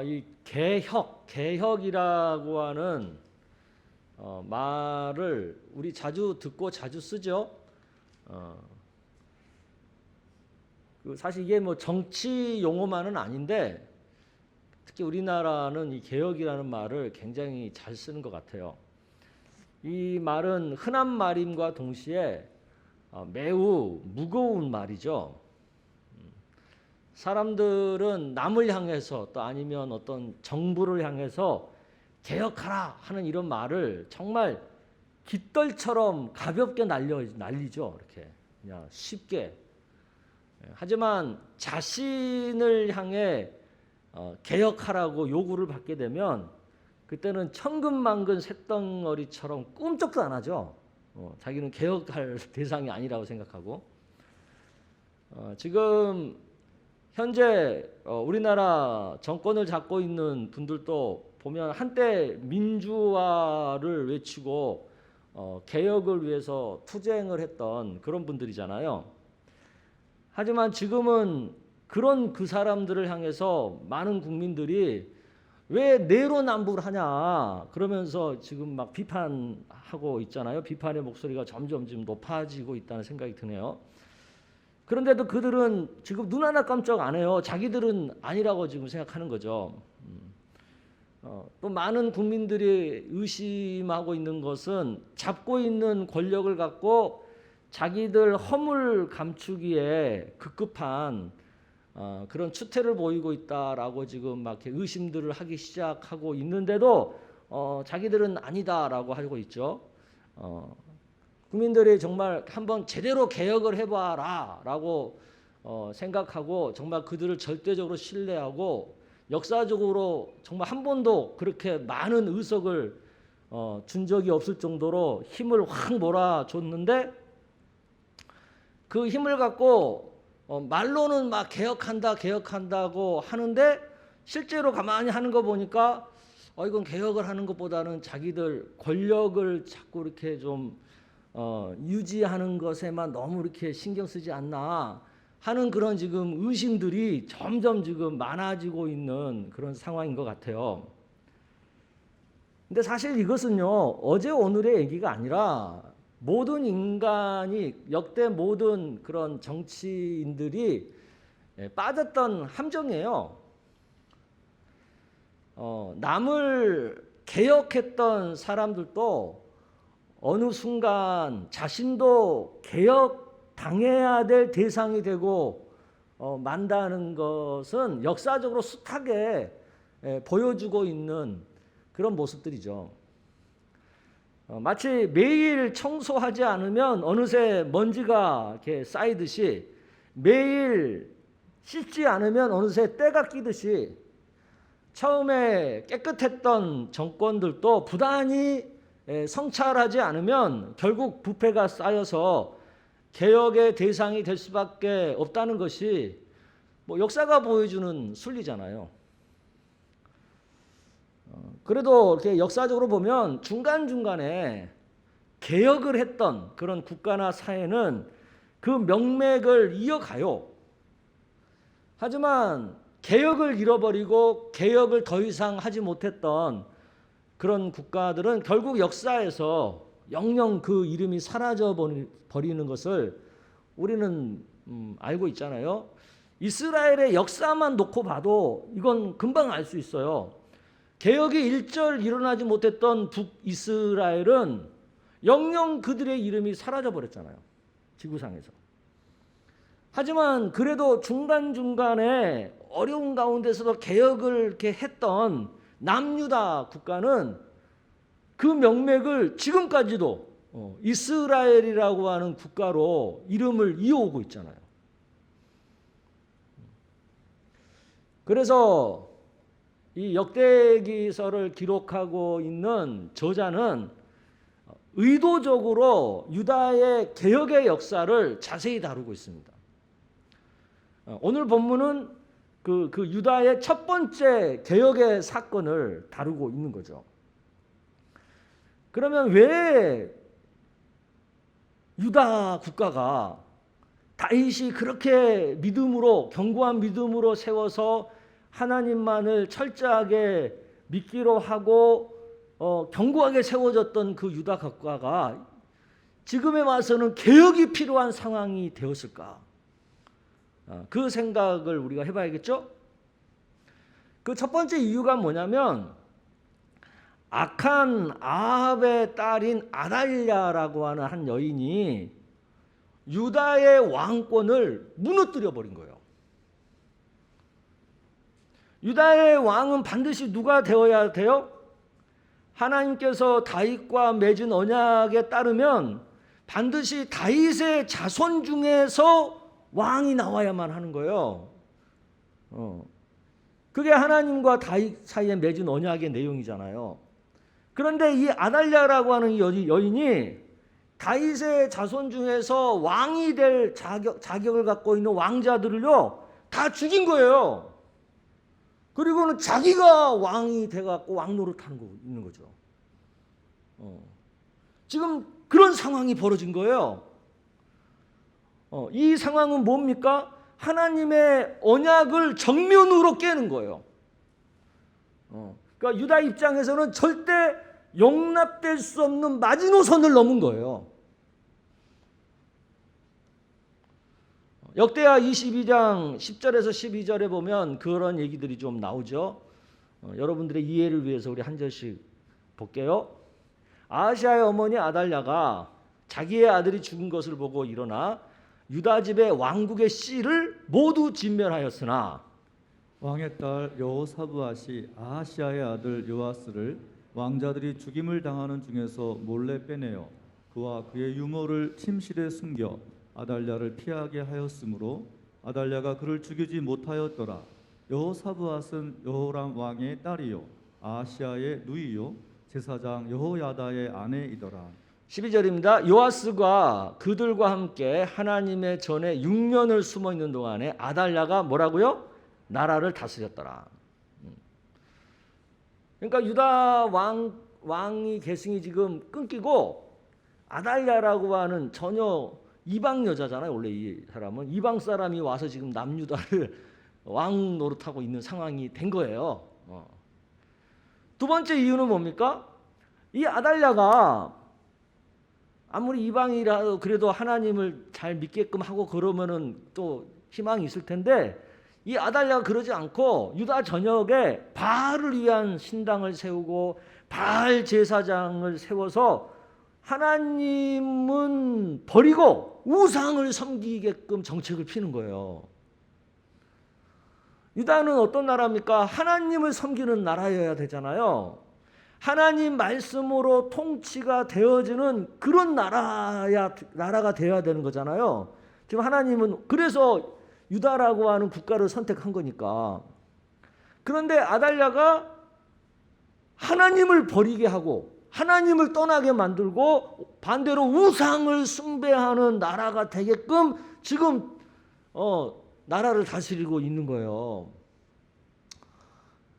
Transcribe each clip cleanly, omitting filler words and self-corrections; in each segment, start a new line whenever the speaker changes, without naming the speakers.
이 개혁이라고 하는 말을 우리 자주 듣고 자주 쓰죠. 사실 이게 뭐 정치 용어만은 아닌데 특히 우리나라는 이 개혁이라는 말을 굉장히 잘 쓰는 것 같아요. 이 말은 흔한 말임과 동시에 매우 무거운 말이죠. 사람들은 남을 향해서 또 아니면 어떤 정부를 향해서 개혁하라 하는 이런 말을 정말 깃털처럼 가볍게 날리죠. 이렇게 그냥 쉽게. 하지만 자신을 향해 개혁하라고 요구를 받게 되면 그때는 천근만근 쇳덩어리처럼 꿈쩍도 안 하죠. 자기는 개혁할 대상이 아니라고 생각하고 지금 현재 우리나라 정권을 잡고 있는 분들도 보면 한때 민주화를 외치고 개혁을 위해서 투쟁을 했던 그런 분들이잖아요. 하지만 지금은 그런 그 사람들을 향해서 많은 국민들이 왜 내로남불 하냐 그러면서 지금 막 비판하고 있잖아요. 비판의 목소리가 점점 지금 높아지고 있다는 생각이 드네요. 그런데도 그들은 지금 눈 하나 깜짝 안 해요. 자기들은 아니라고 지금 생각하는 거죠. 또 많은 국민들이 의심하고 있는 것은 잡고 있는 권력을 갖고 자기들 허물 감추기에 급급한 그런 추태를 보이고 있다라고 지금 막 이렇게 의심들을 하기 시작하고 있는데도 자기들은 아니다라고 하고 있죠. 국민들이 정말 한번 제대로 개혁을 해봐라라고 생각하고 정말 그들을 절대적으로 신뢰하고 역사적으로 정말 한 번도 그렇게 많은 의석을 준 적이 없을 정도로 힘을 확 몰아줬는데 그 힘을 갖고 말로는 막 개혁한다고 하는데 실제로 가만히 하는 거 보니까 이건 개혁을 하는 것보다는 자기들 권력을 자꾸 이렇게 좀 유지하는 것에만 너무 이렇게 신경 쓰지 않나 하는 그런 지금 의심들이 점점 지금 많아지고 있는 그런 상황인 것 같아요. 근데 사실 이것은요 어제 오늘의 얘기가 아니라 모든 인간이 역대 모든 그런 정치인들이 빠졌던 함정이에요. 남을 개혁했던 사람들도 어느 순간 자신도 개혁당해야 될 대상이 되고 만다는 것은 역사적으로 숱하게 보여주고 있는 그런 모습들이죠. 마치 매일 청소하지 않으면 어느새 먼지가 이렇게 쌓이듯이 매일 씻지 않으면 어느새 때가 끼듯이 처음에 깨끗했던 정권들도 부단히 성찰하지 않으면 결국 부패가 쌓여서 개혁의 대상이 될 수밖에 없다는 것이 뭐 역사가 보여주는 순리잖아요. 그래도 이렇게 역사적으로 보면 중간중간에 개혁을 했던 그런 국가나 사회는 그 명맥을 이어가요. 하지만 개혁을 잃어버리고 개혁을 더 이상 하지 못했던 그런 국가들은 결국 역사에서 영영 그 이름이 사라져 버리는 것을 우리는 알고 있잖아요. 이스라엘의 역사만 놓고 봐도 이건 금방 알 수 있어요. 개혁이 일절 일어나지 못했던 북이스라엘은 영영 그들의 이름이 사라져 버렸잖아요. 지구상에서. 하지만 그래도 중간중간에 어려운 가운데서도 개혁을 이렇게 했던 남유다 국가는 그 명맥을 지금까지도 이스라엘이라고 하는 국가로 이름을 이어오고 있잖아요. 그래서 이 역대기서를 기록하고 있는 저자는 의도적으로 유다의 개혁의 역사를 자세히 다루고 있습니다. 오늘 본문은 그 유다의 첫 번째 개혁의 사건을 다루고 있는 거죠. 그러면 왜 유다 국가가 다윗이 그렇게 믿음으로 견고한 믿음으로 세워서 하나님만을 철저하게 믿기로 하고 견고하게 세워졌던 그 유다 국가가 지금에 와서는 개혁이 필요한 상황이 되었을까? 그 생각을 우리가 해봐야겠죠? 그 첫 번째 이유가 뭐냐면 악한 아합의 딸인 아달랴라고 하는 한 여인이 유다의 왕권을 무너뜨려 버린 거예요. 유다의 왕은 반드시 누가 되어야 돼요? 하나님께서 다윗과 맺은 언약에 따르면 반드시 다윗의 자손 중에서 왕이 나와야만 하는 거예요. 그게 하나님과 다윗 사이에 맺은 언약의 내용이잖아요. 그런데 이 아달랴라고 하는 여인이 다윗의 자손 중에서 왕이 될 자격을 갖고 있는 왕자들을요 다 죽인 거예요. 그리고는 자기가 왕이 돼갖고 왕 노릇하는 있는 거죠. 지금 그런 상황이 벌어진 거예요. 이 상황은 뭡니까? 하나님의 언약을 정면으로 깨는 거예요. 그러니까 유다 입장에서는 절대 용납될 수 없는 마지노선을 넘은 거예요. 역대하 22장 10절에서 12절에 보면 그런 얘기들이 좀 나오죠. 여러분들의 이해를 위해서 우리 한 절씩 볼게요. 아하시아의 어머니 아달랴가 자기의 아들이 죽은 것을 보고 일어나 유다 집의 왕국의 씨를 모두 진멸하였으나
왕의 딸 여호사브앗이 아하시아의 아들 요아스를 왕자들이 죽임을 당하는 중에서 몰래 빼내어 그와 그의 유모를 침실에 숨겨 아달랴를 피하게 하였으므로 아달랴가 그를 죽이지 못하였더라. 여호사브앗은 여호람 왕의 딸이요 아하시아의 누이요 제사장 여호야다의 아내이더라.
12절입니다. 요아스가 그들과 함께 하나님의 전에 6년을 숨어 있는 동안에 아달랴가 뭐라고요? 나라를 다스렸더라. 그러니까 유다 왕이 계승이 지금 끊기고 아달랴라고 하는 전혀 이방 여자잖아요. 원래 이 사람은 이방 사람이 와서 지금 남유다를 왕 노릇하고 있는 상황이 된 거예요. 두 번째 이유는 뭡니까? 이 아달랴가 아무리 이방이라도 그래도 하나님을 잘 믿게끔 하고 그러면은 또 희망이 있을 텐데 이 아달랴가 그러지 않고 유다 전역에 바알을 위한 신당을 세우고 바알 제사장을 세워서 하나님은 버리고 우상을 섬기게끔 정책을 피는 거예요. 유다는 어떤 나라입니까? 하나님을 섬기는 나라여야 되잖아요. 하나님 말씀으로 통치가 되어지는 그런 나라가 되어야 되는 거잖아요. 지금 하나님은 그래서 유다라고 하는 국가를 선택한 거니까. 그런데 아달랴가 하나님을 버리게 하고 하나님을 떠나게 만들고 반대로 우상을 숭배하는 나라가 되게끔 지금 나라를 다스리고 있는 거예요.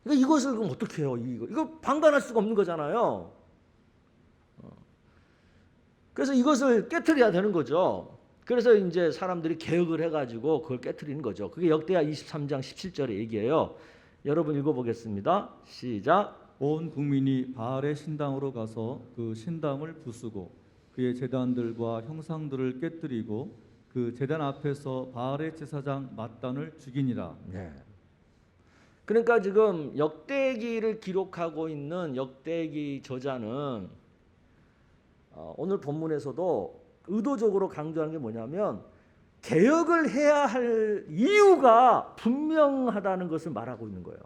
그러니까 이것을 그럼 어떻게 해요? 이거 방관할 수가 없는 거잖아요. 그래서 이것을 깨트려야 되는 거죠. 그래서 이제 사람들이 개혁을 해가지고 그걸 깨트리는 거죠. 그게 역대하 23장 17절의 얘기예요. 여러분 읽어보겠습니다. 시작.
온 국민이 바알의 신당으로 가서 그 신당을 부수고 그의 제단들과 형상들을 깨뜨리고 그 제단 앞에서 바알의 제사장 맏단을 죽이니라.
네. 그러니까 지금 역대기를 기록하고 있는 역대기 저자는 오늘 본문에서도 의도적으로 강조하는 게 뭐냐면 개혁을 해야 할 이유가 분명하다는 것을 말하고 있는 거예요.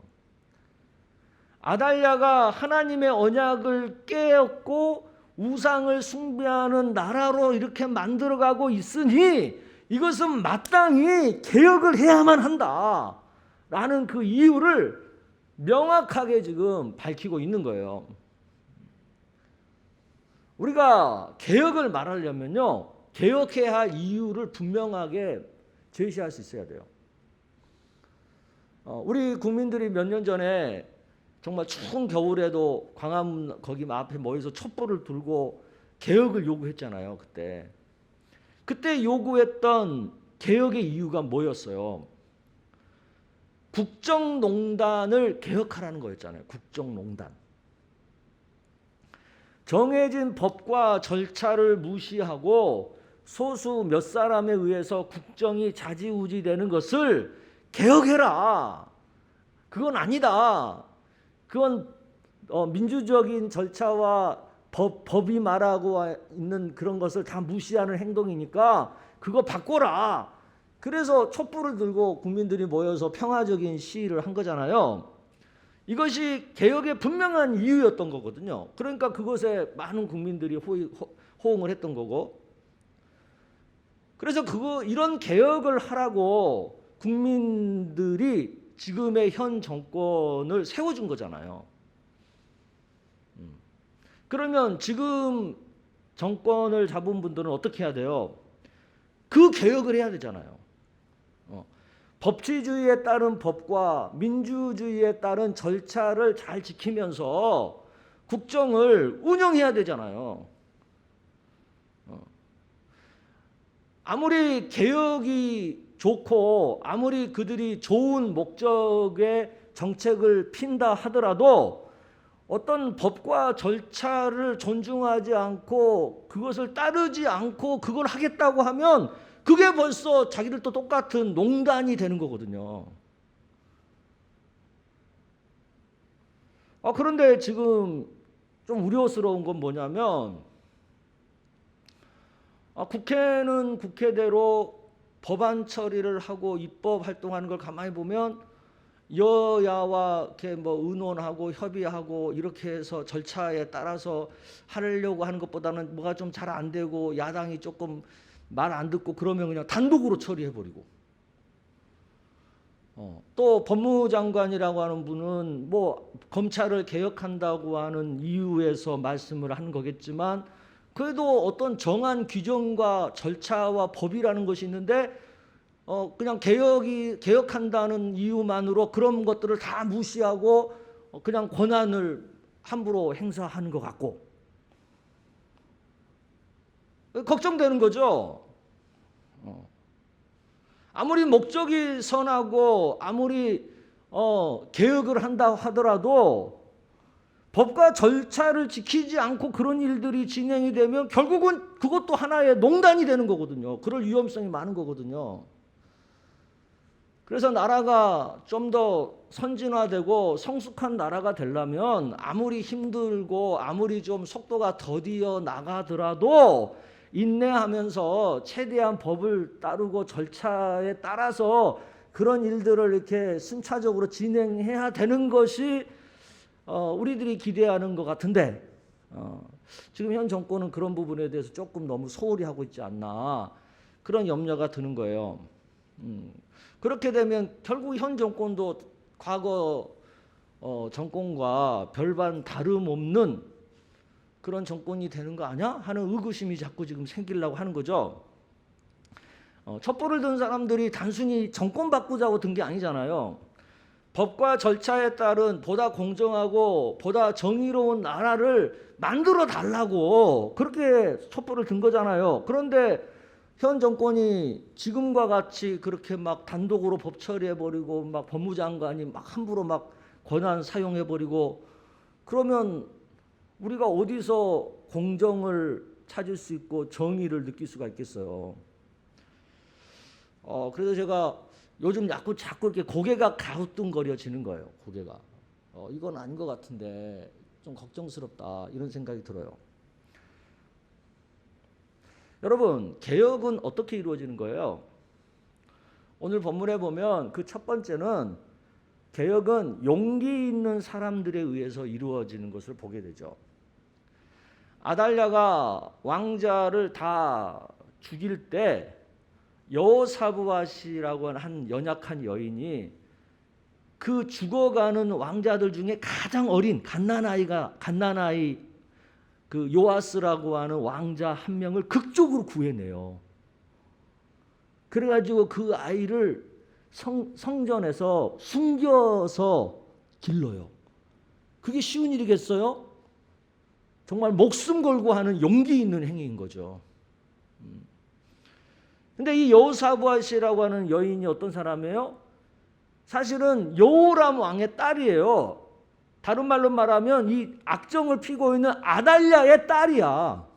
아달랴가 하나님의 언약을 깨었고 우상을 숭배하는 나라로 이렇게 만들어가고 있으니 이것은 마땅히 개혁을 해야만 한다라는 그 이유를 명확하게 지금 밝히고 있는 거예요. 우리가 개혁을 말하려면요, 개혁해야 할 이유를 분명하게 제시할 수 있어야 돼요. 우리 국민들이 몇 년 전에 정말 추운 겨울에도 광화문 거기 앞에 모여서 촛불을 들고 개혁을 요구했잖아요. 그때 요구했던 개혁의 이유가 뭐였어요? 국정농단을 개혁하라는 거였잖아요. 국정농단. 정해진 법과 절차를 무시하고 소수 몇 사람에 의해서 국정이 좌지우지되는 것을 개혁해라. 그건 아니다. 그건 민주적인 절차와 법이 말하고 있는 그런 것을 다 무시하는 행동이니까 그거 바꿔라. 그래서 촛불을 들고 국민들이 모여서 평화적인 시위를 한 거잖아요. 이것이 개혁의 분명한 이유였던 거거든요. 그러니까 그것에 많은 국민들이 호응을 했던 거고, 그래서 이런 개혁을 하라고 국민들이 지금의 현 정권을 세워준 거잖아요. 그러면 지금 정권을 잡은 분들은 어떻게 해야 돼요? 그 개혁을 해야 되잖아요. 법치주의에 따른 법과 민주주의에 따른 절차를 잘 지키면서 국정을 운영해야 되잖아요. 아무리 개혁이 좋고 아무리 그들이 좋은 목적의 정책을 핀다 하더라도 어떤 법과 절차를 존중하지 않고 그것을 따르지 않고 그걸 하겠다고 하면 그게 벌써 자기들도 똑같은 농단이 되는 거거든요. 그런데 지금 좀 우려스러운 건 뭐냐면 국회는 국회대로 법안 처리를 하고 입법 활동하는 걸 가만히 보면 여야와 이렇게 의논하고 협의하고 이렇게 해서 절차에 따라서 하려고 하는 것보다는 뭐가 좀 잘 안 되고 야당이 조금 말 안 듣고 그러면 그냥 단독으로 처리해버리고, 또 법무장관이라고 하는 분은 검찰을 개혁한다고 하는 이유에서 말씀을 한 거겠지만 그래도 어떤 정한 규정과 절차와 법이라는 것이 있는데 그냥 개혁한다는 이유만으로 그런 것들을 다 무시하고 그냥 권한을 함부로 행사하는 것 같고 걱정되는 거죠. 아무리 목적이 선하고 아무리 개혁을 한다 하더라도 법과 절차를 지키지 않고 그런 일들이 진행이 되면 결국은 그것도 하나의 농단이 되는 거거든요. 그럴 위험성이 많은 거거든요. 그래서 나라가 좀 더 선진화되고 성숙한 나라가 되려면 아무리 힘들고 아무리 좀 속도가 더디어 나가더라도 인내하면서 최대한 법을 따르고 절차에 따라서 그런 일들을 이렇게 순차적으로 진행해야 되는 것이 우리들이 기대하는 것 같은데 지금 현 정권은 그런 부분에 대해서 조금 너무 소홀히 하고 있지 않나 그런 염려가 드는 거예요. 그렇게 되면 결국 현 정권도 과거 정권과 별반 다름없는 그런 정권이 되는 거 아니야? 하는 의구심이 자꾸 지금 생기려고 하는 거죠. 촛불을 든 사람들이 단순히 정권 바꾸자고 든 게 아니잖아요. 법과 절차에 따른 보다 공정하고 보다 정의로운 나라를 만들어 달라고 그렇게 촛불을 든 거잖아요. 그런데 현 정권이 지금과 같이 그렇게 막 단독으로 법 처리해버리고 막 법무장관이 막 함부로 막 권한 사용해버리고 그러면 우리가 어디서 공정을 찾을 수 있고 정의를 느낄 수가 있겠어요. 그래서 제가 요즘 자꾸 이렇게 고개가 갸우뚱거려지는 거예요. 고개가. 이건 아닌 것 같은데 좀 걱정스럽다 이런 생각이 들어요. 여러분, 개혁은 어떻게 이루어지는 거예요? 오늘 본문에 보면 그 첫 번째는 개혁은 용기 있는 사람들에 의해서 이루어지는 것을 보게 되죠. 아달랴가 왕자를 다 죽일 때 여호사부앗이라고 하는 한 연약한 여인이 그 죽어가는 왕자들 중에 가장 어린 갓난아이 그 요아스라고 하는 왕자 한 명을 극적으로 구해내요. 그래가지고 그 아이를 성전에서 숨겨서 길러요. 그게 쉬운 일이겠어요? 정말 목숨 걸고 하는 용기 있는 행위인 거죠. 근데 이 여호사부앗이라고 하는 여인이 어떤 사람이에요? 사실은 여호람 왕의 딸이에요. 다른 말로 말하면 이 악정을 피고 있는 아달랴의 딸이야.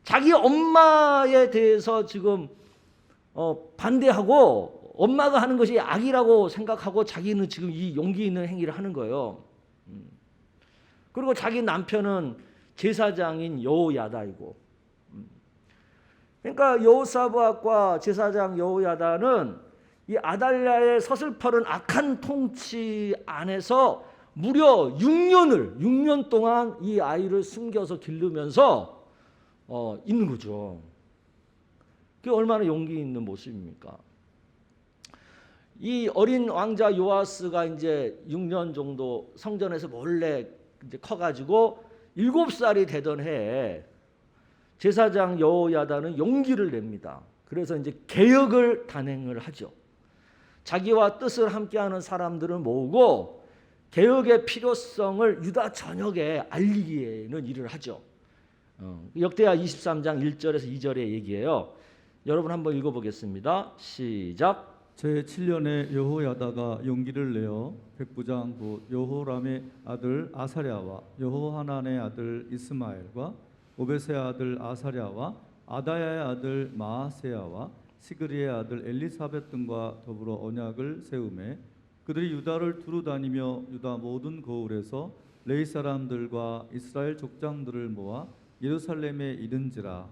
자기 엄마에 대해서 지금 반대하고 엄마가 하는 것이 악이라고 생각하고 자기는 지금 이 용기 있는 행위를 하는 거예요. 그리고 자기 남편은 제사장인 여호야다이고, 그러니까 여호사밧과 제사장 여호야다는 이 아달랴의 서슬퍼른 악한 통치 안에서 무려 6년 동안 이 아이를 숨겨서 기르면서 있는 거죠. 그게 얼마나 용기 있는 모습입니까? 이 어린 왕자 요아스가 이제 6년 정도 성전에서 몰래 이제 커가지고 7살이 되던 해에 제사장 여호야다는 용기를 냅니다. 그래서 이제 개혁을 단행을 하죠. 자기와 뜻을 함께하는 사람들을 모으고 개혁의 필요성을 유다 전역에 알리기에는 일을 하죠. 역대하 23장 1절에서 2절의 얘기예요. 여러분 한번 읽어보겠습니다. 시작.
제7년에 여호야다가 용기를 내어 백부장 곧 여호람의 아들 아사랴와 여호하난의 아들 이스마엘과 오베세의 아들 아사랴와 아다야의 아들 마아세야와 시그리의 아들 엘리사벳 등과 더불어 언약을 세우매 그들이 유다를 두루 다니며 유다 모든 거울에서 레위 사람들과 이스라엘 족장들을 모아 예루살렘에 이른지라.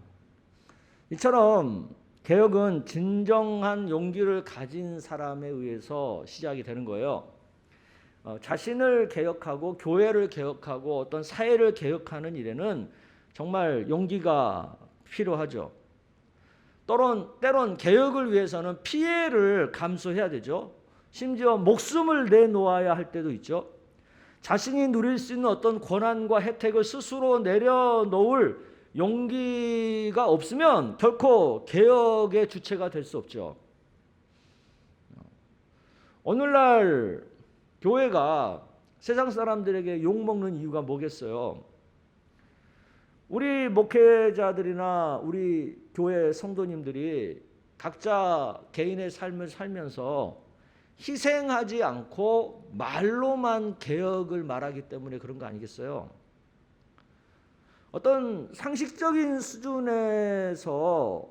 이처럼 개혁은 진정한 용기를 가진 사람에 의해서 시작이 되는 거예요. 자신을 개혁하고 교회를 개혁하고 어떤 사회를 개혁하는 일에는 정말 용기가 필요하죠. 때론 개혁을 위해서는 피해를 감수해야 되죠. 심지어 목숨을 내놓아야 할 때도 있죠. 자신이 누릴 수 있는 어떤 권한과 혜택을 스스로 내려놓을 용기가 없으면 결코 개혁의 주체가 될 수 없죠. 오늘날 교회가 세상 사람들에게 욕먹는 이유가 뭐겠어요? 우리 목회자들이나 우리 교회 성도님들이 각자 개인의 삶을 살면서 희생하지 않고 말로만 개혁을 말하기 때문에 그런 거 아니겠어요? 어떤 상식적인 수준에서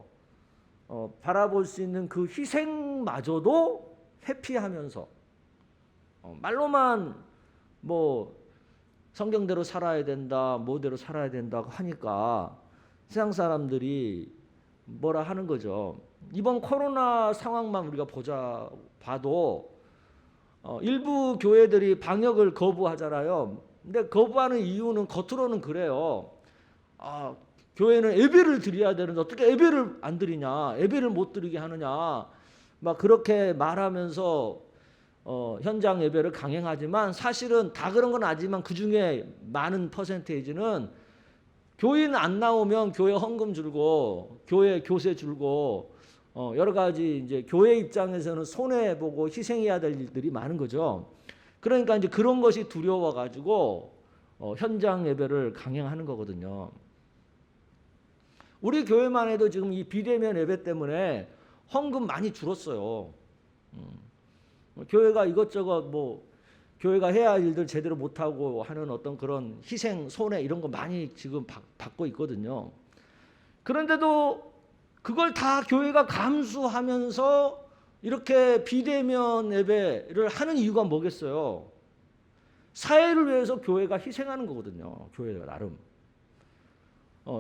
바라볼 수 있는 그 희생마저도 회피하면서 말로만 뭐 성경대로 살아야 된다, 뭐대로 살아야 된다고 하니까 세상 사람들이 뭐라 하는 거죠. 이번 코로나 상황만 우리가 봐도 일부 교회들이 방역을 거부하잖아요. 근데 거부하는 이유는 겉으로는 그래요. 교회는 예배를 드려야 되는데 어떻게 예배를 안 드리냐, 예배를 못 드리게 하느냐, 막 그렇게 말하면서 현장 예배를 강행하지만 사실은 다 그런 건 아니지만 그 중에 많은 퍼센테이지는 교인 안 나오면 교회 헌금 줄고 교회 교세 줄고 여러 가지 이제 교회 입장에서는 손해 보고 희생해야 될 일들이 많은 거죠. 그러니까 이제 그런 것이 두려워 가지고 현장 예배를 강행하는 거거든요. 우리 교회만 해도 지금 이 비대면 예배 때문에 헌금 많이 줄었어요. 교회가 이것저것 뭐 교회가 해야 할 일들 제대로 못하고 하는 어떤 그런 희생, 손해 이런 거 많이 지금 받고 있거든요. 그런데도 그걸 다 교회가 감수하면서 이렇게 비대면 예배를 하는 이유가 뭐겠어요? 사회를 위해서 교회가 희생하는 거거든요. 교회가 나름.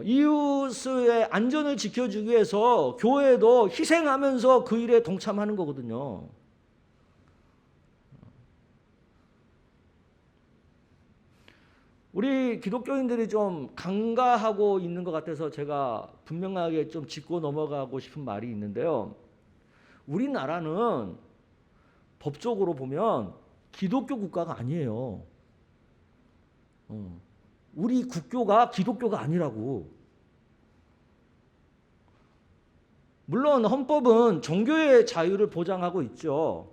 이웃의 안전을 지켜주기 위해서 교회도 희생하면서 그 일에 동참하는 거거든요. 우리 기독교인들이 좀 간과하고 있는 것 같아서 제가 분명하게 좀 짚고 넘어가고 싶은 말이 있는데요. 우리나라는 법적으로 보면 기독교 국가가 아니에요. 우리 국교가 기독교가 아니라고. 물론 헌법은 종교의 자유를 보장하고 있죠.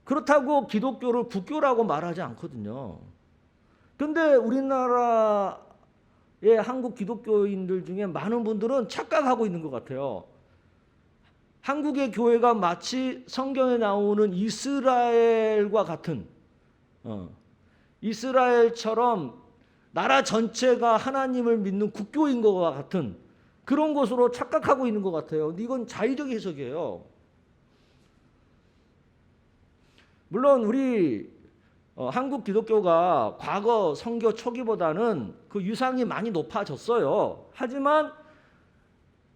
그렇다고 기독교를 국교라고 말하지 않거든요. 그런데 우리나라의 한국 기독교인들 중에 많은 분들은 착각하고 있는 것 같아요. 한국의 교회가 마치 성경에 나오는 이스라엘과 같은 이스라엘처럼 나라 전체가 하나님을 믿는 국교인 것과 같은 그런 것으로 착각하고 있는 것 같아요. 근데 이건 자의적 해석이에요. 물론 우리 한국 기독교가 과거 선교 초기보다는 그 유상이 많이 높아졌어요. 하지만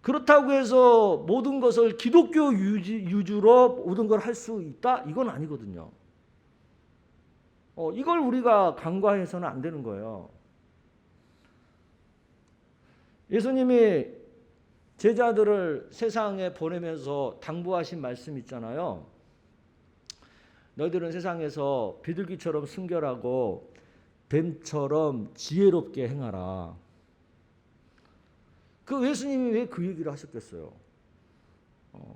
그렇다고 해서 모든 것을 기독교 유주로 모든 걸 할 수 있다? 이건 아니거든요. 이걸 우리가 간과해서는 안 되는 거예요. 예수님이 제자들을 세상에 보내면서 당부하신 말씀 있잖아요. 너희들은 세상에서 비둘기처럼 순결하고 뱀처럼 지혜롭게 행하라. 그 예수님이 왜 그 얘기를 하셨겠어요?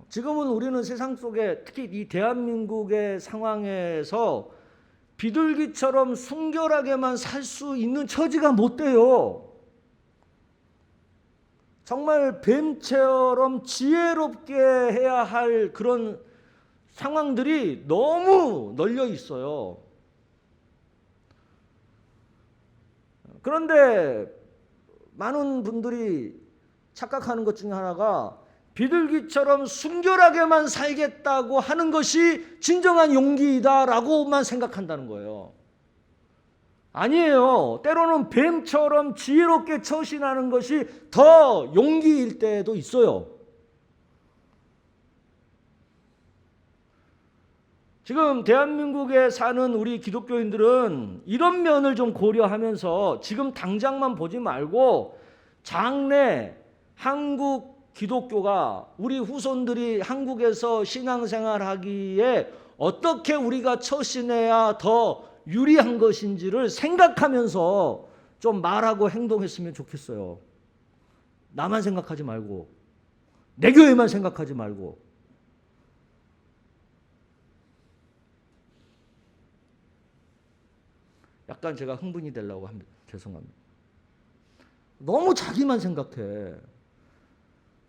지금은 우리는 세상 속에 특히 이 대한민국의 상황에서 비둘기처럼 순결하게만 살 수 있는 처지가 못 돼요. 정말 뱀처럼 지혜롭게 해야 할 그런 상황들이 너무 널려 있어요. 그런데 많은 분들이 착각하는 것 중에 하나가 비둘기처럼 순결하게만 살겠다고 하는 것이 진정한 용기이다라고만 생각한다는 거예요. 아니에요. 때로는 뱀처럼 지혜롭게 처신하는 것이 더 용기일 때도 있어요. 지금 대한민국에 사는 우리 기독교인들은 이런 면을 좀 고려하면서 지금 당장만 보지 말고 장래 한국 기독교가 우리 후손들이 한국에서 신앙생활하기에 어떻게 우리가 처신해야 더 유리한 것인지를 생각하면서 좀 말하고 행동했으면 좋겠어요. 나만 생각하지 말고, 내 교회만 생각하지 말고. 약간 제가 흥분이 되려고 합니다. 죄송합니다. 너무 자기만 생각해.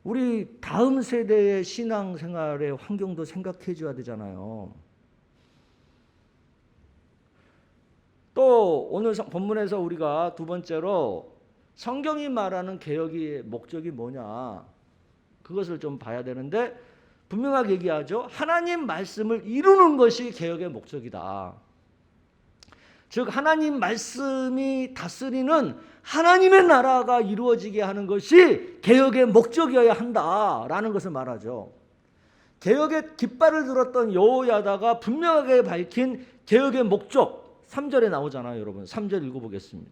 우리 다음 세대의 신앙생활의 환경도 생각해 줘야 되잖아요. 또 오늘 본문에서 우리가 두 번째로 성경이 말하는 개혁의 목적이 뭐냐, 그것을 좀 봐야 되는데 분명하게 얘기하죠. 하나님 말씀을 이루는 것이 개혁의 목적이다. 즉 하나님 말씀이 다스리는 하나님의 나라가 이루어지게 하는 것이 개혁의 목적이어야 한다라는 것을 말하죠. 개혁의 깃발을 들었던 여호야다가 분명하게 밝힌 개혁의 목적 3절에 나오잖아요. 여러분 3절 읽어보겠습니다.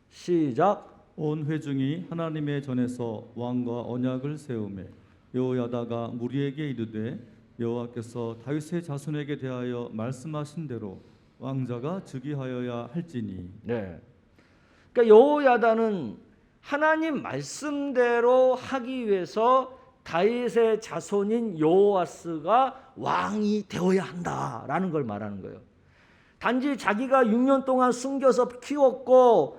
시작.
온 회중이 하나님의 전에서 왕과 언약을 세우매 여호야다가 무리에게 이르되 여호와께서 다윗의 자손에게 대하여 말씀하신 대로 왕자가 즉위하여야 할지니.
네. 그러니까 여호야다는 하나님 말씀대로 하기 위해서 다윗의 자손인 여호아스가 왕이 되어야 한다라는 걸 말하는 거예요. 단지 자기가 6년 동안 숨겨서 키웠고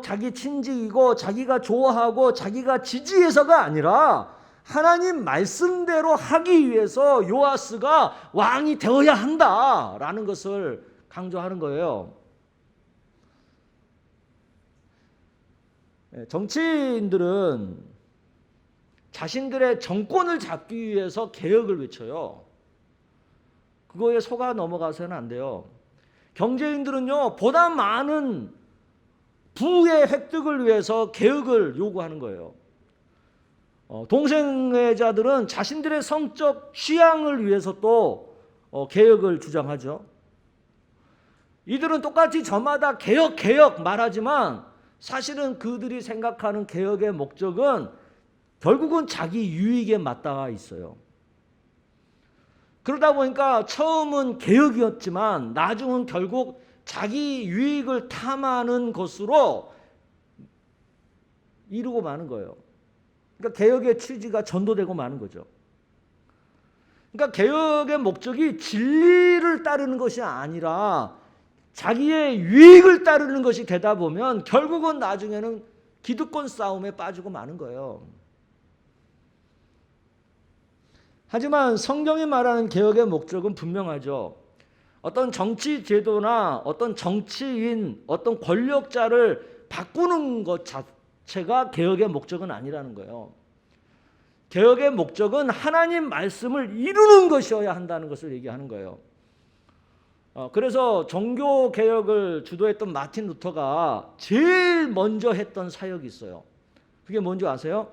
자기 친직이고 자기가 좋아하고 자기가 지지해서가 아니라 하나님 말씀대로 하기 위해서 요아스가 왕이 되어야 한다라는 것을 강조하는 거예요. 정치인들은 자신들의 정권을 잡기 위해서 개혁을 외쳐요. 그거에 속아 넘어가서는 안 돼요. 경제인들은요, 보다 많은 부의 획득을 위해서 개혁을 요구하는 거예요. 동성애자들은 자신들의 성적 취향을 위해서 또 개혁을 주장하죠. 이들은 똑같이 저마다 개혁 말하지만 사실은 그들이 생각하는 개혁의 목적은 결국은 자기 유익에 맞닿아 있어요. 그러다 보니까 처음은 개혁이었지만 나중은 결국 자기 유익을 탐하는 것으로 이루고 마는 거예요. 그러니까 개혁의 취지가 전도되고 마는 거죠. 그러니까 개혁의 목적이 진리를 따르는 것이 아니라 자기의 유익을 따르는 것이 되다 보면 결국은 나중에는 기득권 싸움에 빠지고 마는 거예요. 하지만 성경이 말하는 개혁의 목적은 분명하죠. 어떤 정치 제도나 어떤 정치인, 어떤 권력자를 바꾸는 것 자체가 개혁의 목적은 아니라는 거예요. 개혁의 목적은 하나님 말씀을 이루는 것이어야 한다는 것을 얘기하는 거예요. 그래서 종교 개혁을 주도했던 마틴 루터가 제일 먼저 했던 사역이 있어요. 그게 뭔지 아세요?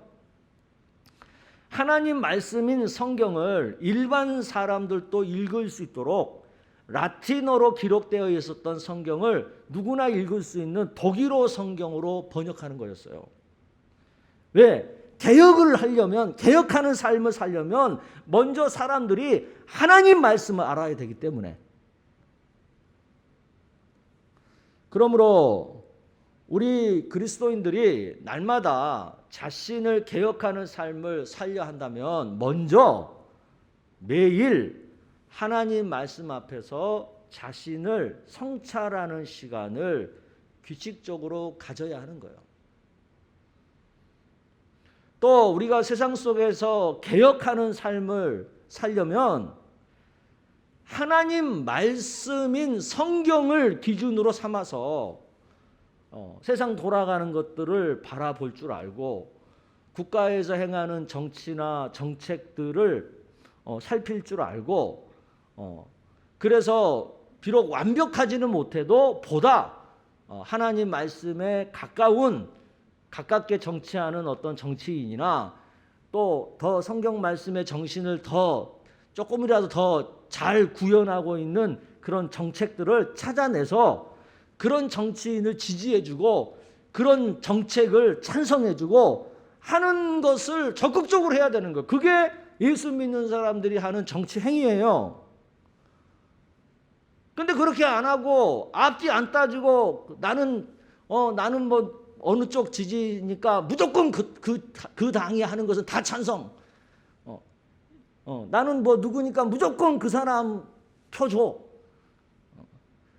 하나님 말씀인 성경을 일반 사람들도 읽을 수 있도록 라틴어로 기록되어 있었던 성경을 누구나 읽을 수 있는 독일어 성경으로 번역하는 거였어요. 왜? 개혁을 하려면, 개혁하는 삶을 살려면 먼저 사람들이 하나님 말씀을 알아야 되기 때문에. 그러므로 우리 그리스도인들이 날마다 자신을 개혁하는 삶을 살려 한다면 먼저 매일 하나님 말씀 앞에서 자신을 성찰하는 시간을 규칙적으로 가져야 하는 거예요. 또 우리가 세상 속에서 개혁하는 삶을 살려면 하나님 말씀인 성경을 기준으로 삼아서 세상 돌아가는 것들을 바라볼 줄 알고 국가에서 행하는 정치나 정책들을 살필 줄 알고 그래서 비록 완벽하지는 못해도 보다 하나님 말씀에 가깝게 정치하는 어떤 정치인이나 또 더 성경 말씀의 정신을 더 조금이라도 더 잘 구현하고 있는 그런 정책들을 찾아내서 그런 정치인을 지지해주고 그런 정책을 찬성해주고 하는 것을 적극적으로 해야 되는 거예요. 그게 예수 믿는 사람들이 하는 정치 행위예요. 근데 그렇게 안 하고 앞뒤 안 따지고 나는 뭐 어느 쪽 지지니까 무조건 그 당이 하는 것은 다 찬성. 나는 뭐 누구니까 무조건 그 사람 표줘.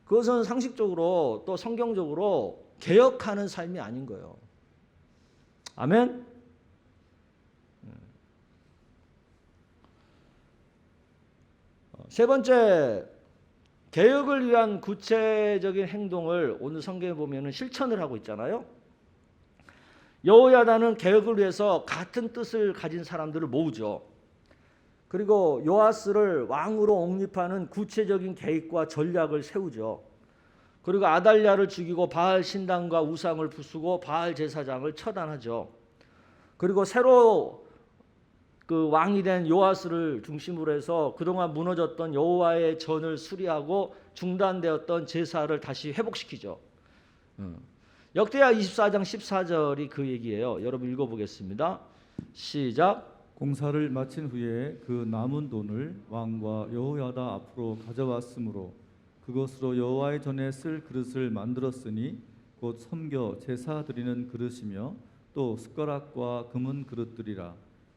그것은 상식적으로 또 성경적으로 개혁하는 삶이 아닌 거예요. 아멘. 세 번째, 개혁을 위한 구체적인 행동을 오늘 성경에 보면은 실천을 하고 있잖아요. 여호야다는 개혁을 위해서 같은 뜻을 가진 사람들을 모으죠. 그리고 요아스를 왕으로 옹립하는 구체적인 계획과 전략을 세우죠. 그리고 아달랴를 죽이고 바알 신당과 우상을 부수고 바알 제사장을 처단하죠. 그리고 새로 그 왕이 된 요아스를 중심으로 해서 그동안 무너졌던 여호와의 전을 수리하고 중단되었던 제사를 다시 회복시키죠. 역대하 24장 14절이 그 얘기예요. 여러분 읽어보겠습니다. 시작.
공사를 마친 후에 그 남은 돈을 왕과 여호야다 앞으로 가져왔으므로 그것으로 여호와의 전에 쓸 그릇을 만들었으니 곧 섬겨 제사 드리는 그릇이며 또 숟가락과 금은 그릇들이라.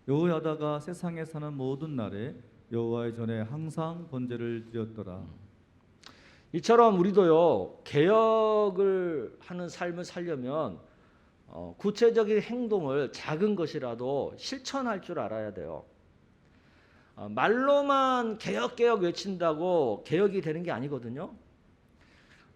여호야다가 세상에 사는 모든 날에 여호와의 전에 항상 번제를 드렸더라.
이처럼 우리도요, 개혁을 하는 삶을 살려면 구체적인 행동을 작은 것이라도 실천할 줄 알아야 돼요. 말로만 개혁 외친다고 개혁이 되는 게 아니거든요.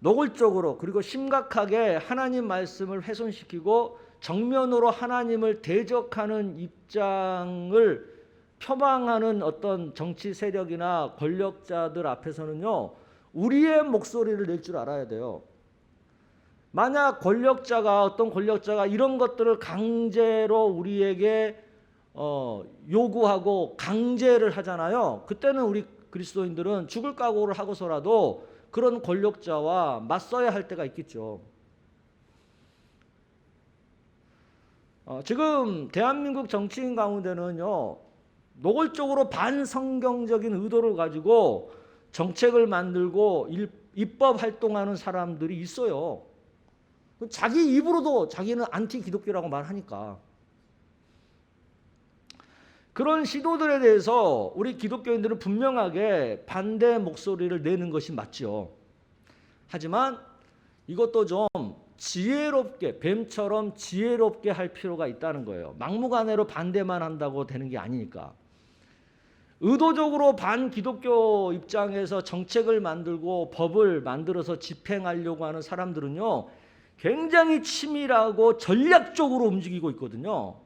노골적으로 그리고 심각하게 하나님 말씀을 훼손시키고 정면으로 하나님을 대적하는 입장을 표방하는 어떤 정치 세력이나 권력자들 앞에서는요, 우리의 목소리를 낼 줄 알아야 돼요. 만약 어떤 권력자가 이런 것들을 강제로 우리에게 요구하고 강제를 하잖아요. 그때는 우리 그리스도인들은 죽을 각오를 하고서라도 그런 권력자와 맞서야 할 때가 있겠죠. 지금 대한민국 정치인 가운데는요, 노골적으로 반성경적인 의도를 가지고 정책을 만들고 입법 활동하는 사람들이 있어요. 자기 입으로도 자기는 안티 기독교라고 말하니까. 그런 시도들에 대해서 우리 기독교인들은 분명하게 반대 목소리를 내는 것이 맞죠. 하지만 이것도 좀 지혜롭게, 뱀처럼 지혜롭게 할 필요가 있다는 거예요. 막무가내로 반대만 한다고 되는 게 아니니까. 의도적으로 반기독교 입장에서 정책을 만들고 법을 만들어서 집행하려고 하는 사람들은요, 굉장히 치밀하고 전략적으로 움직이고 있거든요.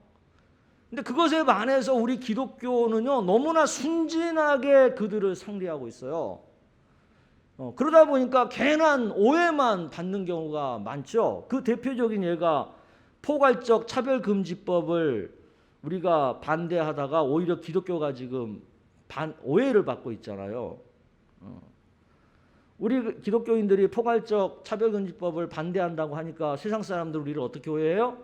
근데 그것에 반해서 우리 기독교는요, 너무나 순진하게 그들을 상대하고 있어요. 그러다 보니까 괜한 오해만 받는 경우가 많죠. 그 대표적인 예가 포괄적 차별금지법을 우리가 반대하다가 오히려 기독교가 지금 오해를 받고 있잖아요. 우리 기독교인들이 포괄적 차별금지법을 반대한다고 하니까 세상 사람들 우리를 어떻게 오해해요?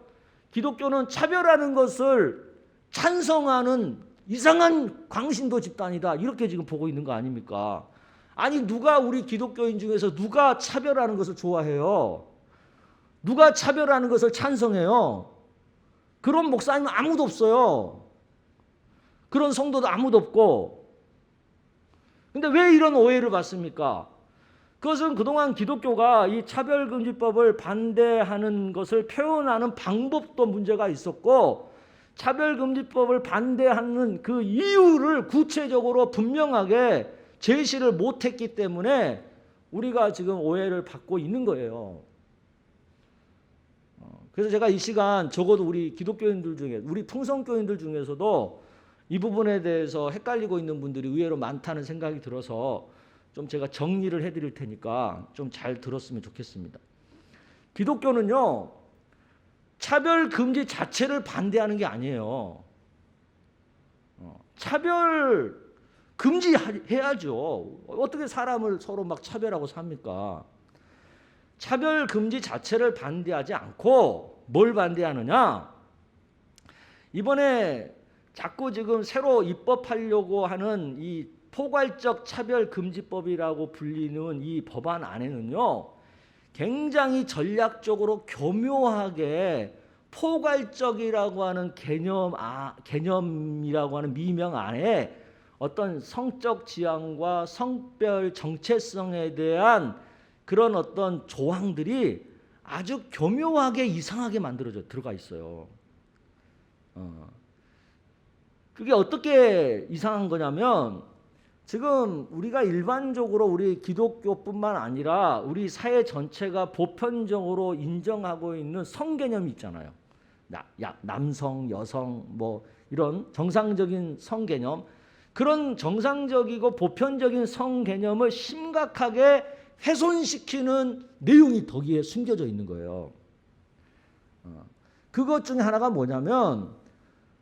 기독교는 차별하는 것을 찬성하는 이상한 광신도 집단이다, 이렇게 지금 보고 있는 거 아닙니까? 아니, 누가 우리 기독교인 중에서 누가 차별하는 것을 좋아해요? 누가 차별하는 것을 찬성해요? 그런 목사님은 아무도 없어요. 그런 성도도 아무도 없고. 근데 왜 이런 오해를 받습니까? 그것은 그동안 기독교가 이 차별금지법을 반대하는 것을 표현하는 방법도 문제가 있었고, 차별금지법을 반대하는 그 이유를 구체적으로 분명하게 제시를 못했기 때문에 우리가 지금 오해를 받고 있는 거예요. 그래서 제가 이 시간 적어도 우리 기독교인들 중에, 우리 풍성교인들 중에서도 이 부분에 대해서 헷갈리고 있는 분들이 의외로 많다는 생각이 들어서 좀 제가 정리를 해드릴 테니까 좀 잘 들었으면 좋겠습니다. 기독교는요, 차별 금지 자체를 반대하는 게 아니에요. 차별 금지해야죠. 어떻게 사람을 서로 막 차별하고 삽니까? 차별 금지 자체를 반대하지 않고 뭘 반대하느냐? 이번에 자꾸 지금 새로 입법하려고 하는 이 포괄적 차별금지법이라고 불리는 이 법안 안에는요, 굉장히 전략적으로 교묘하게 포괄적이라고 하는 개념이라고 하는 미명 안에 어떤 성적 지향과 성별 정체성에 대한 그런 어떤 조항들이 아주 교묘하게 이상하게 만들어져 들어가 있어요. 그게 어떻게 이상한 거냐면, 지금 우리가 일반적으로 우리 기독교뿐만 아니라 우리 사회 전체가 보편적으로 인정하고 있는 성개념이 있잖아요. 남성, 여성, 뭐 이런 정상적인 성개념, 그런 정상적이고 보편적인 성개념을 심각하게 훼손시키는 내용이 거기에 숨겨져 있는 거예요. 그것 중에 하나가 뭐냐면,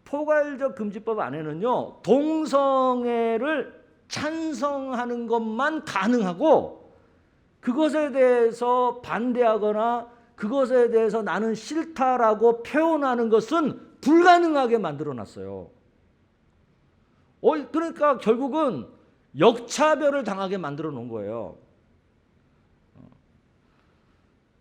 포괄적 금지법 안에는요, 동성애를 찬성하는 것만 가능하고, 그것에 대해서 반대하거나 그것에 대해서 나는 싫다라고 표현하는 것은 불가능하게 만들어놨어요. 그러니까 결국은 역차별을 당하게 만들어 놓은 거예요.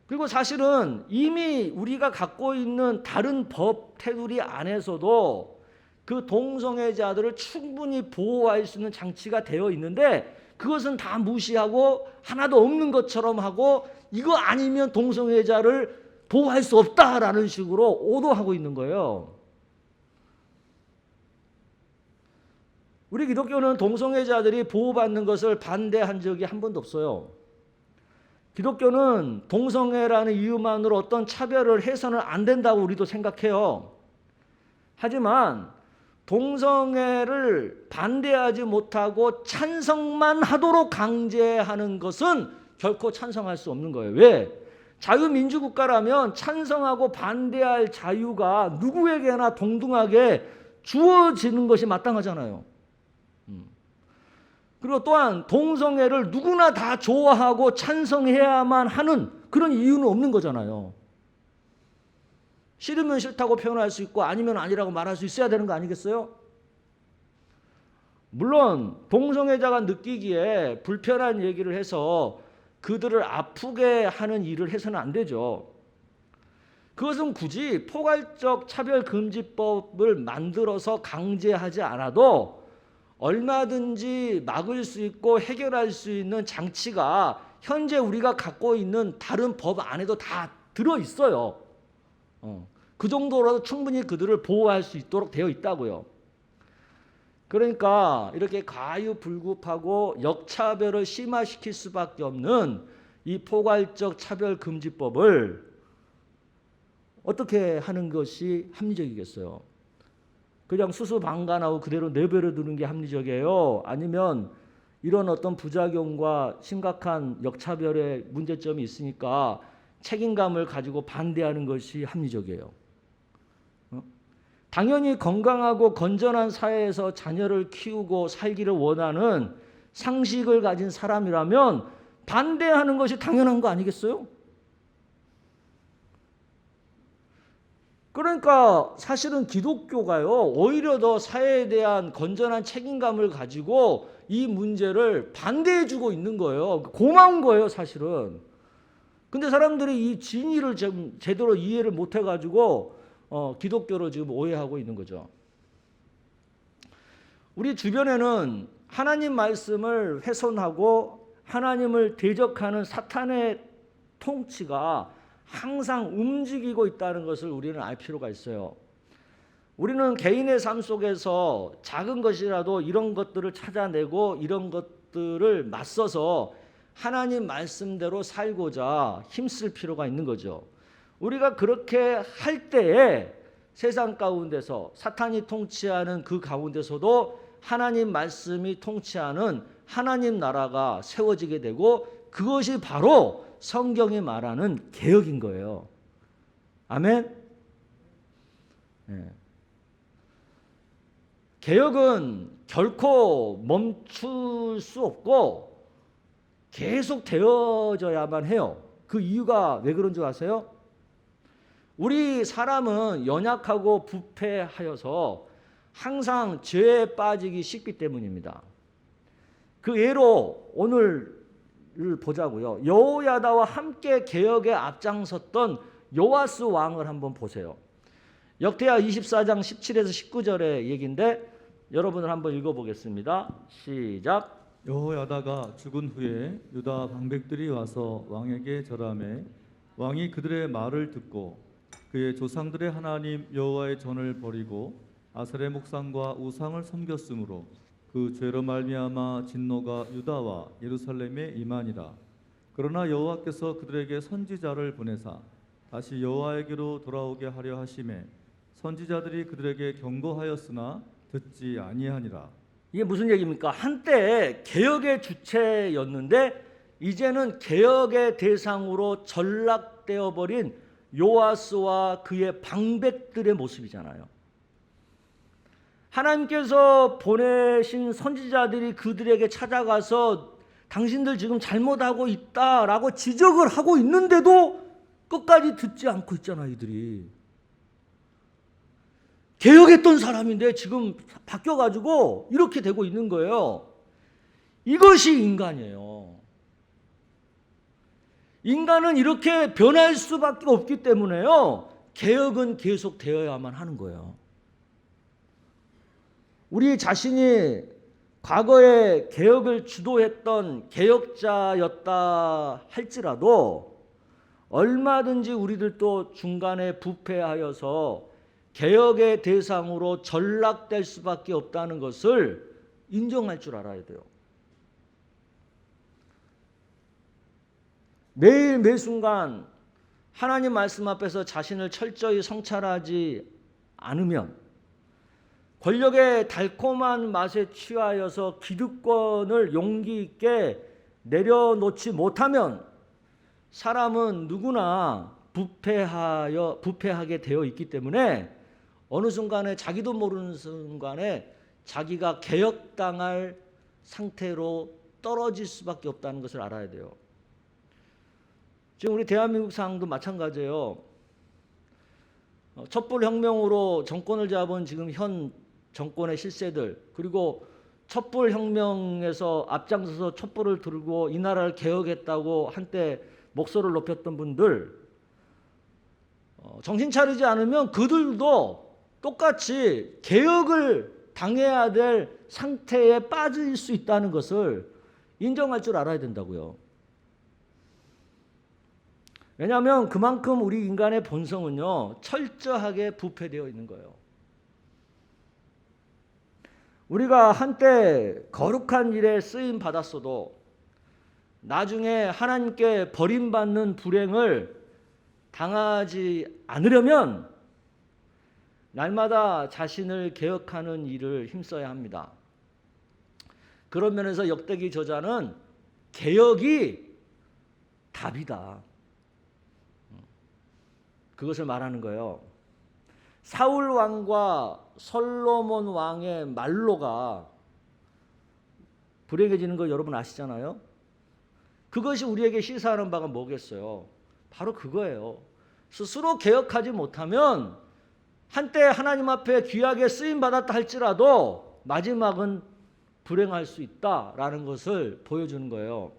그리고 사실은 이미 우리가 갖고 있는 다른 법 테두리 안에서도 그 동성애자들을 충분히 보호할 수 있는 장치가 되어 있는데, 그것은 다 무시하고 하나도 없는 것처럼 하고, 이거 아니면 동성애자를 보호할 수 없다라는 식으로 오도하고 있는 거예요. 우리 기독교는 동성애자들이 보호받는 것을 반대한 적이 한 번도 없어요. 기독교는 동성애라는 이유만으로 어떤 차별을 해서는 안 된다고 우리도 생각해요. 하지만 동성애를 반대하지 못하고 찬성만 하도록 강제하는 것은 결코 찬성할 수 없는 거예요. 왜? 자유민주국가라면 찬성하고 반대할 자유가 누구에게나 동등하게 주어지는 것이 마땅하잖아요. 그리고 또한 동성애를 누구나 다 좋아하고 찬성해야만 하는 그런 이유는 없는 거잖아요. 싫으면 싫다고 표현할 수 있고 아니면 아니라고 말할 수 있어야 되는 거 아니겠어요? 물론 동성애자가 느끼기에 불편한 얘기를 해서 그들을 아프게 하는 일을 해서는 안 되죠. 그것은 굳이 포괄적 차별금지법을 만들어서 강제하지 않아도 얼마든지 막을 수 있고 해결할 수 있는 장치가 현재 우리가 갖고 있는 다른 법 안에도 다 들어있어요. 그 정도로도 충분히 그들을 보호할 수 있도록 되어 있다고요. 그러니까 이렇게 가유불급하고 역차별을 심화시킬 수밖에 없는 이 포괄적 차별금지법을 어떻게 하는 것이 합리적이겠어요? 그냥 수수방관하고 그대로 내버려 두는 게 합리적이에요? 아니면 이런 어떤 부작용과 심각한 역차별의 문제점이 있으니까 책임감을 가지고 반대하는 것이 합리적이에요? 당연히 건강하고 건전한 사회에서 자녀를 키우고 살기를 원하는 상식을 가진 사람이라면 반대하는 것이 당연한 거 아니겠어요? 그러니까 사실은 기독교가요, 오히려 더 사회에 대한 건전한 책임감을 가지고 이 문제를 반대해 주고 있는 거예요. 고마운 거예요, 사실은. 근데 사람들이 이 진리를 제대로 이해를 못 해가지고 기독교를 지금 오해하고 있는 거죠. 우리 주변에는 하나님 말씀을 훼손하고 하나님을 대적하는 사탄의 통치가 항상 움직이고 있다는 것을 우리는 알 필요가 있어요. 우리는 개인의 삶 속에서 작은 것이라도 이런 것들을 찾아내고 이런 것들을 맞서서 하나님 말씀대로 살고자 힘쓸 필요가 있는 거죠. 우리가 그렇게 할 때에 세상 가운데서 사탄이 통치하는 그 가운데서도 하나님 말씀이 통치하는 하나님 나라가 세워지게 되고 그것이 바로 성경이 말하는 개혁인 거예요. 아멘? 네. 개혁은 결코 멈출 수 없고 계속 되어져야만 해요. 그 이유가 왜 그런 줄 아세요? 우리 사람은 연약하고 부패하여서 항상 죄에 빠지기 쉽기 때문입니다. 그 예로 오늘을 보자고요. 여호야다와 함께 개혁에 앞장섰던 요아스 왕을 한번 보세요. 역대하 24장 17에서 19절의 얘기인데 여러분을 한번 읽어보겠습니다. 시작.
여호야다가 죽은 후에 유다 방백들이 와서 왕에게 절하매 왕이 그들의 말을 듣고 그의 조상들의 하나님 여호와의 전을 버리고 아셀의 목상과 우상을 섬겼으므로 그 죄로 말미암아 진노가 유다와 예루살렘에 임하니라. 그러나 여호와께서 그들에게 선지자를 보내사 다시 여호와에게로 돌아오게 하려 하심에 선지자들이 그들에게 경고하였으나 듣지 아니하니라.
이게 무슨 얘기입니까? 한때 개혁의 주체였는데 이제는 개혁의 대상으로 전락되어 버린 요아스와 그의 방백들의 모습이잖아요. 하나님께서 보내신 선지자들이 그들에게 찾아가서 당신들 지금 잘못하고 있다라고 지적을 하고 있는데도 끝까지 듣지 않고 있잖아, 이들이. 개혁했던 사람인데 지금 바뀌어가지고 이렇게 되고 있는 거예요. 이것이 인간이에요. 인간은 이렇게 변할 수밖에 없기 때문에요. 개혁은 계속 되어야만 하는 거예요. 우리 자신이 과거에 개혁을 주도했던 개혁자였다 할지라도 얼마든지 우리들도 중간에 부패하여서 개혁의 대상으로 전락될 수밖에 없다는 것을 인정할 줄 알아야 돼요. 매일 매순간 하나님 말씀 앞에서 자신을 철저히 성찰하지 않으면 권력의 달콤한 맛에 취하여서 기득권을 용기 있게 내려놓지 못하면 사람은 누구나 부패하게 되어 있기 때문에 어느 순간에 자기도 모르는 순간에 자기가 개혁당할 상태로 떨어질 수밖에 없다는 것을 알아야 돼요. 지금 우리 대한민국 상황도 마찬가지예요. 촛불혁명으로 정권을 잡은 지금 현 정권의 실세들, 그리고 촛불혁명에서 앞장서서 촛불을 들고 이 나라를 개혁했다고 한때 목소리를 높였던 분들, 정신 차리지 않으면 그들도 똑같이 개혁을 당해야 될 상태에 빠질 수 있다는 것을 인정할 줄 알아야 된다고요. 왜냐하면 그만큼 우리 인간의 본성은요, 철저하게 부패되어 있는 거예요. 우리가 한때 거룩한 일에 쓰임 받았어도 나중에 하나님께 버림받는 불행을 당하지 않으려면 날마다 자신을 개혁하는 일을 힘써야 합니다. 그런 면에서 역대기 저자는 개혁이 답이다. 그것을 말하는 거예요. 사울 왕과 솔로몬 왕의 말로가 불행해지는 거 여러분 아시잖아요. 그것이 우리에게 시사하는 바가 뭐겠어요? 바로 그거예요. 스스로 개혁하지 못하면 한때 하나님 앞에 귀하게 쓰임 받았다 할지라도 마지막은 불행할 수 있다라는 것을 보여주는 거예요.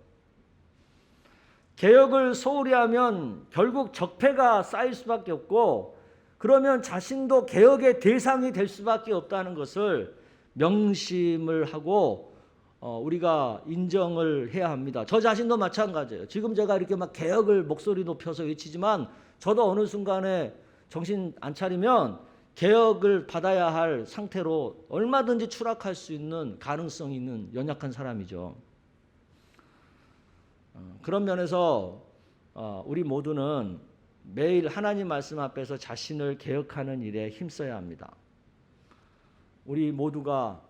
개혁을 소홀히 하면 결국 적폐가 쌓일 수밖에 없고, 그러면 자신도 개혁의 대상이 될 수밖에 없다는 것을 명심을 하고 우리가 인정을 해야 합니다. 저 자신도 마찬가지예요. 지금 제가 이렇게 막 개혁을 목소리 높여서 외치지만 저도 어느 순간에 정신 안 차리면 개혁을 받아야 할 상태로 얼마든지 추락할 수 있는 가능성이 있는 연약한 사람이죠. 그런 면에서 우리 모두는 매일 하나님 말씀 앞에서 자신을 개혁하는 일에 힘써야 합니다. 우리 모두가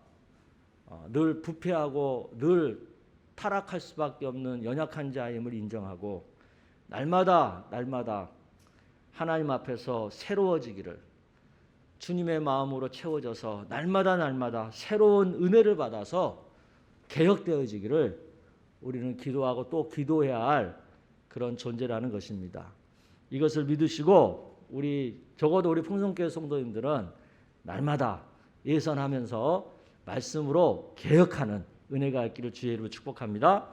늘 부패하고 늘 타락할 수밖에 없는 연약한 자임을 인정하고 날마다 하나님 앞에서 새로워지기를, 주님의 마음으로 채워져서 날마다 새로운 은혜를 받아서 개혁되어지기를 우리는 기도하고 또 기도해야 할 그런 존재라는 것입니다. 이것을 믿으시고 적어도 우리 풍성교회 성도님들은 날마다 예선하면서 말씀으로 개혁하는 은혜가 있기를 주의 이름으로 축복합니다.